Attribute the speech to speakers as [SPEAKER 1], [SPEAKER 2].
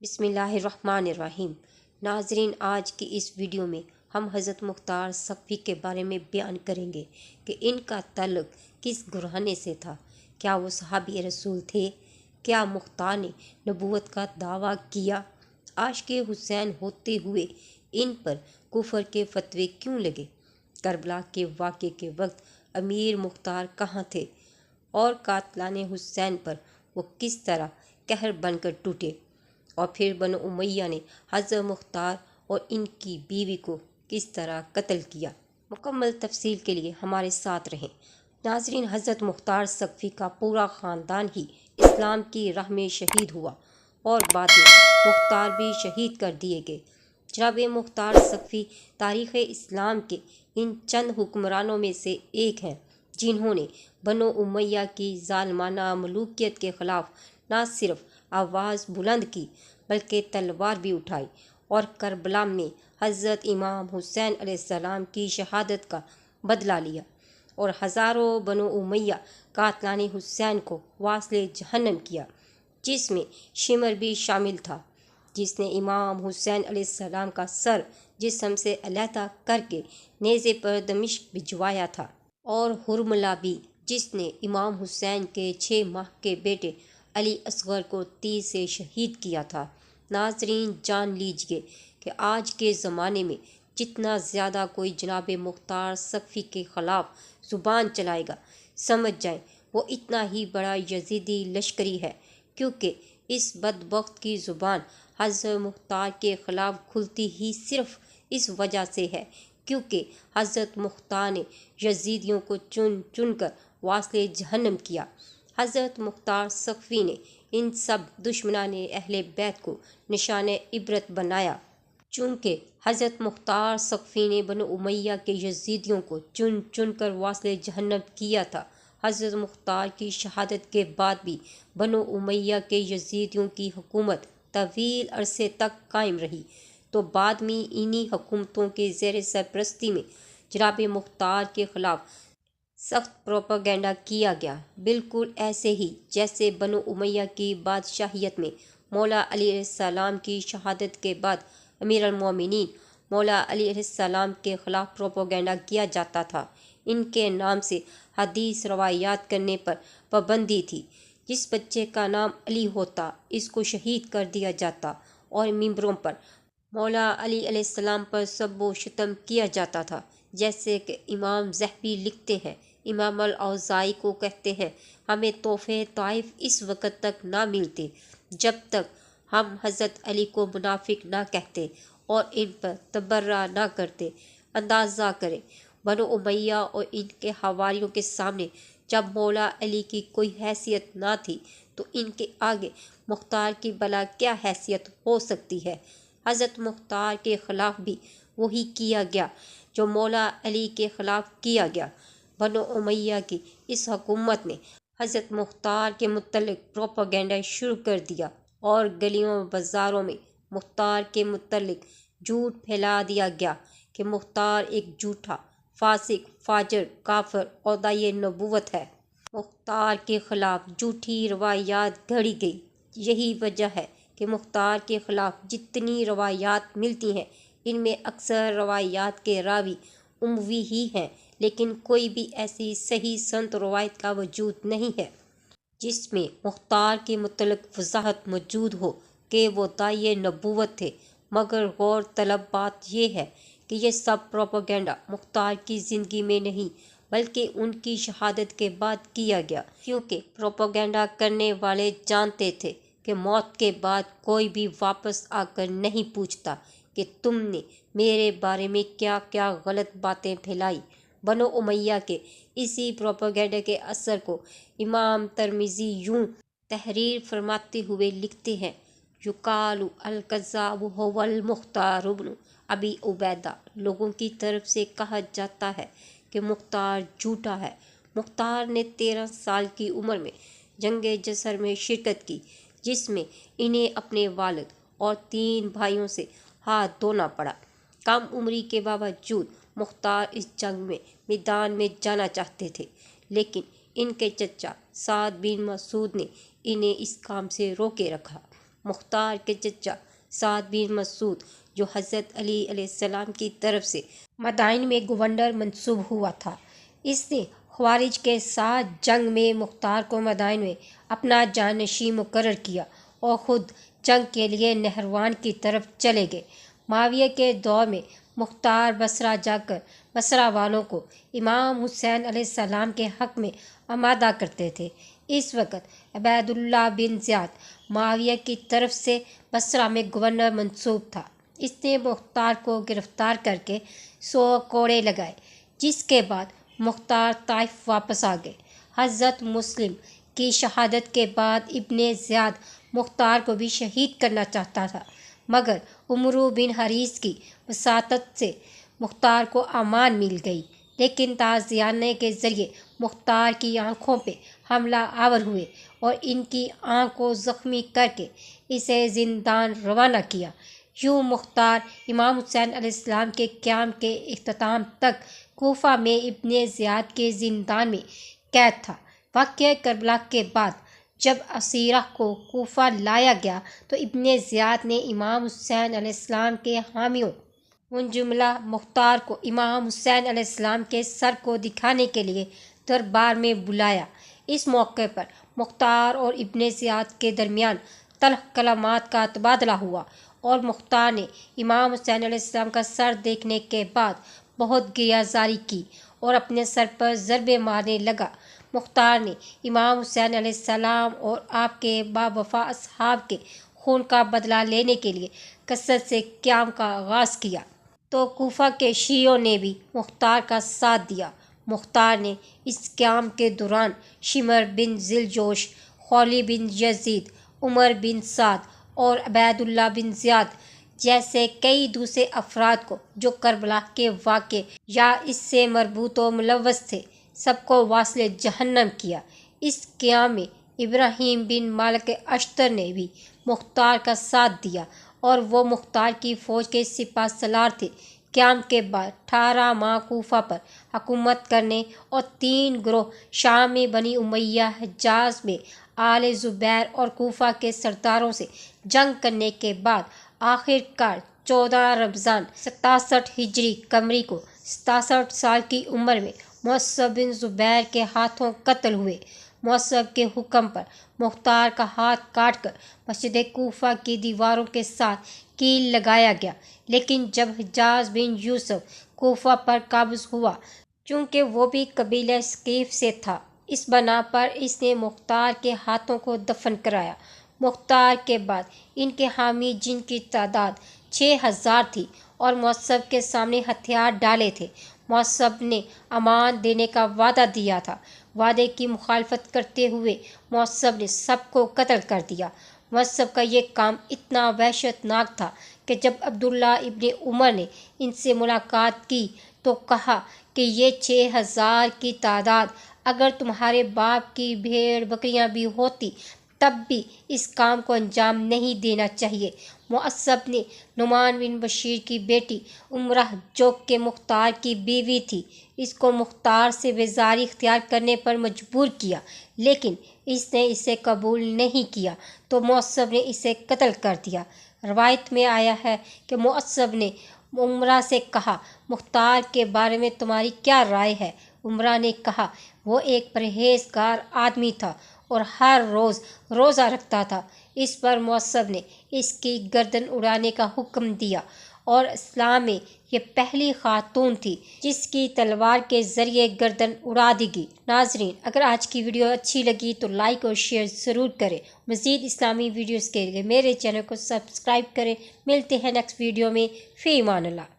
[SPEAKER 1] بسم اللہ الرحمن الرحیم۔ ناظرین، آج کی اس ویڈیو میں ہم حضرت مختار سقفی کے بارے میں بیان کریں گے کہ ان کا تعلق کس گھرانے سے تھا۔ کیا وہ صحابی رسول تھے؟ کیا مختار نے نبوت کا دعویٰ کیا؟ عاشق حسین ہوتے ہوئے ان پر کفر کے فتوے کیوں لگے؟ کربلا کے واقعے کے وقت امیر مختار کہاں تھے؟ اور قاتلان حسین پر وہ کس طرح قہر بن کر ٹوٹے؟ اور پھر بنو امیہ نے حضرت مختار اور ان کی بیوی کو کس طرح قتل کیا؟ مکمل تفصیل کے لیے ہمارے ساتھ رہیں۔ ناظرین، حضرت مختار سقفی کا پورا خاندان ہی اسلام کی راہ میں شہید ہوا اور بعد میں مختار بھی شہید کر دیے گئے۔ جناب مختار سقفی تاریخ اسلام کے ان چند حکمرانوں میں سے ایک ہیں جنہوں نے بنو امیہ کی ظالمانہ ملوکیت کے خلاف نہ صرف آواز بلند کی بلکہ تلوار بھی اٹھائی اور کربلا میں حضرت امام حسین علیہ السلام کی شہادت کا بدلہ لیا، اور ہزاروں بنو امیہ قاتلان حسین کو واصل جہنم کیا، جس میں شمر بھی شامل تھا جس نے امام حسین علیہ السلام کا سر جسم سے علیحدہ کر کے نیزے پر دمشق بھجوایا تھا، اور حرملہ بھی جس نے امام حسین کے 6 ماہ کے بیٹے علی اصغر کو تیر سے شہید کیا تھا۔ ناظرین، جان لیجیے کہ آج کے زمانے میں جتنا زیادہ کوئی جناب مختار سقفی کے خلاف زبان چلائے گا، سمجھ جائیں وہ اتنا ہی بڑا یزیدی لشکری ہے، کیونکہ اس بدبخت کی زبان حضرت مختار کے خلاف کھلتی ہی صرف اس وجہ سے ہے کیونکہ حضرت مختار نے یزیدیوں کو چن چن کر واصل جہنم کیا۔ حضرت مختار سقفی نے ان سب دشمنان اہل بیت کو نشان عبرت بنایا۔ چونکہ حضرت مختار سقفی نے بنو امیہ کے یزیدیوں کو چن چن کر واصل جہنم کیا تھا، حضرت مختار کی شہادت کے بعد بھی بنو امیہ کے یزیدیوں کی حکومت طویل عرصے تک قائم رہی، تو بعد میں انہی حکومتوں کے زیر سرپرستی میں جناب مختار کے خلاف سخت پروپیگنڈا کیا گیا، بالکل ایسے ہی جیسے بنو امیہ کی بادشاہیت میں مولا علی علیہ السلام کی شہادت کے بعد امیر المومنین مولا علی علیہ السلام کے خلاف پروپیگنڈا کیا جاتا تھا۔ ان کے نام سے حدیث روایات کرنے پر پابندی تھی۔ جس بچے کا نام علی ہوتا اس کو شہید کر دیا جاتا، اور ممبروں پر مولا علی علیہ السلام پر سب و شتم کیا جاتا تھا، جیسے کہ امام ذہبی لکھتے ہیں۔ امام الاوزاعی کو کہتے ہیں، ہمیں تحفے طائف اس وقت تک نہ ملتے جب تک ہم حضرت علی کو منافق نہ کہتے اور ان پر تبرہ نہ کرتے۔ اندازہ کریں، بنو امیہ اور ان کے حواریوں کے سامنے جب مولا علی کی کوئی حیثیت نہ تھی تو ان کے آگے مختار کی بھلا کیا حیثیت ہو سکتی ہے۔ حضرت مختار کے خلاف بھی وہی کیا گیا جو مولا علی کے خلاف کیا گیا۔ بنو امیہ کی اس حکومت نے حضرت مختار کے متعلق پروپیگنڈا شروع کر دیا اور گلیوں بازاروں میں مختار کے متعلق جھوٹ پھیلا دیا گیا کہ مختار ایک جھوٹا، فاسق، فاجر، کافر اور داعی نبوت ہے۔ مختار کے خلاف جھوٹی روایات گھڑی گئی۔ یہی وجہ ہے کہ مختار کے خلاف جتنی روایات ملتی ہیں ان میں اکثر روایات کے راوی اموی ہی ہیں، لیکن کوئی بھی ایسی صحیح سند روایت کا وجود نہیں ہے جس میں مختار کے متعلق وضاحت موجود ہو کہ وہ داعی نبوت تھے۔ مگر غور طلب بات یہ ہے کہ یہ سب پروپیگنڈا مختار کی زندگی میں نہیں بلکہ ان کی شہادت کے بعد کیا گیا، کیونکہ پروپیگنڈا کرنے والے جانتے تھے کہ موت کے بعد کوئی بھی واپس آ کر نہیں پوچھتا کہ تم نے میرے بارے میں کیا کیا غلط باتیں پھیلائی۔ بنو امیہ کے اسی پروپیگنڈا کے اثر کو امام ترمذی یوں تحریر فرماتے ہوئے لکھتے ہیں، یقال الکذاب ھو المختار بن ابی عبیدہ، لوگوں کی طرف سے کہا جاتا ہے کہ مختار جھوٹا ہے۔ مختار نے 13 سال کی عمر میں جنگ جسر میں شرکت کی، جس میں انہیں اپنے والد اور 3 بھائیوں سے ہاتھ دھونا پڑا۔ کم عمری کے باوجود مختار اس جنگ میں میدان میں جانا چاہتے تھے، لیکن ان کے چچا سعد بن مسعود نے انہیں اس کام سے روکے رکھا۔ مختار کے چچا سعد بن مسعود، جو حضرت علی علیہ السلام کی طرف سے مدائن میں گورنر منصوب ہوا تھا، اس نے خوارج کے ساتھ جنگ میں مختار کو مدائن میں اپنا جانشین مقرر کیا اور خود جنگ کے لیے نہروان کی طرف چلے گئے۔ معاویہ کے دور میں مختار بصرہ جا کر بصرہ والوں کو امام حسین علیہ السلام کے حق میں آمادہ کرتے تھے۔ اس وقت عبید اللہ بن زیاد معاویہ کی طرف سے بصرہ میں گورنر منصوب تھا۔ اس نے مختار کو گرفتار کر کے 100 کوڑے لگائے، جس کے بعد مختار طائف واپس آ گئے۔ حضرت مسلم کی شہادت کے بعد ابن زیاد مختار کو بھی شہید کرنا چاہتا تھا، مگر عمرو بن حریث کی وساطت سے مختار کو امان مل گئی، لیکن تازیانے کے ذریعے مختار کی آنکھوں پہ حملہ آور ہوئے اور ان کی آنکھ کو زخمی کر کے اسے زندان روانہ کیا۔ یوں مختار امام حسین علیہ السلام کے قیام کے اختتام تک کوفہ میں ابن زیاد کے زندان میں قید تھا۔ واقعہ کربلا کے بعد جب اسیرہ کو کوفہ لایا گیا تو ابن زیاد نے امام حسین علیہ السلام کے حامیوں ان جملہ مختار کو امام حسین علیہ السلام کے سر کو دکھانے کے لیے دربار میں بلایا۔ اس موقع پر مختار اور ابن زیاد کے درمیان تلخ کلمات کا تبادلہ ہوا اور مختار نے امام حسین علیہ السلام کا سر دیکھنے کے بعد بہت گریہ زاری کی اور اپنے سر پر ضربے مارنے لگا۔ مختار نے امام حسین علیہ السلام اور آپ کے باوفا اصحاب کے خون کا بدلہ لینے کے لیے کثرت سے قیام کا آغاز کیا تو کوفہ کے شیعوں نے بھی مختار کا ساتھ دیا۔ مختار نے اس قیام کے دوران شمر بن ذیلجوش، خولی بن یزید، عمر بن سعد اور عبید اللہ بن زیاد جیسے کئی دوسرے افراد کو جو کربلا کے واقعے یا اس سے مربوط و ملوث تھے، سب کو واصل جہنم کیا۔ اس قیام میں ابراہیم بن مالک اشتر نے بھی مختار کا ساتھ دیا اور وہ مختار کی فوج کے سپہ سالار تھے۔ قیام کے بعد 18 ماہ کوفہ پر حکومت کرنے اور 3 گروہ شام میں بنی امیہ، حجاز میں آل زبیر اور کوفہ کے سرداروں سے جنگ کرنے کے بعد آخر کار 14 رمضان 67 ہجری قمری کو 67 سال کی عمر میں معصب بن زبیر کے ہاتھوں قتل ہوئے۔ معصب کے حکم پر مختار کا ہاتھ کاٹ کر مسجد کوفہ کی دیواروں کے ساتھ کیل لگایا گیا، لیکن جب حجاز بن یوسف کوفہ پر قابض ہوا، چونکہ وہ بھی قبیلہ ثقیف سے تھا، اس بنا پر اس نے مختار کے ہاتھوں کو دفن کرایا۔ مختار کے بعد ان کے حامی، جن کی تعداد 6000 تھی اور معصب کے سامنے ہتھیار ڈالے تھے، معصب نے امان دینے کا وعدہ دیا تھا۔ وعدے کی مخالفت کرتے ہوئے معصب نے سب کو قتل کر دیا۔ معصب کا یہ کام اتنا وحشت ناک تھا کہ جب عبداللہ ابن عمر نے ان سے ملاقات کی تو کہا کہ یہ 6000 کی تعداد اگر تمہارے باپ کی بھیڑ بکریاں بھی ہوتی تب بھی اس کام کو انجام نہیں دینا چاہیے۔ معصب نے نعمان بن بشیر کی بیٹی عمرہ، جو کہ مختار کی بیوی تھی، اس کو مختار سے بیزاری اختیار کرنے پر مجبور کیا، لیکن اس نے اسے قبول نہیں کیا تو معصب نے اسے قتل کر دیا۔ روایت میں آیا ہے کہ معصب نے عمرہ سے کہا، مختار کے بارے میں تمہاری کیا رائے ہے؟ عمرہ نے کہا، وہ ایک پرہیزگار آدمی تھا اور ہر روز روزہ رکھتا تھا۔ اس پر معصب نے اس کی گردن اڑانے کا حکم دیا اور اسلام میں یہ پہلی خاتون تھی جس کی تلوار کے ذریعے گردن اڑا دی گئی۔ ناظرین، اگر آج کی ویڈیو اچھی لگی تو لائک اور شیئر ضرور کریں۔ مزید اسلامی ویڈیوز کے لیے میرے چینل کو سبسکرائب کریں۔ ملتے ہیں نیکسٹ ویڈیو میں۔ فی امان اللہ۔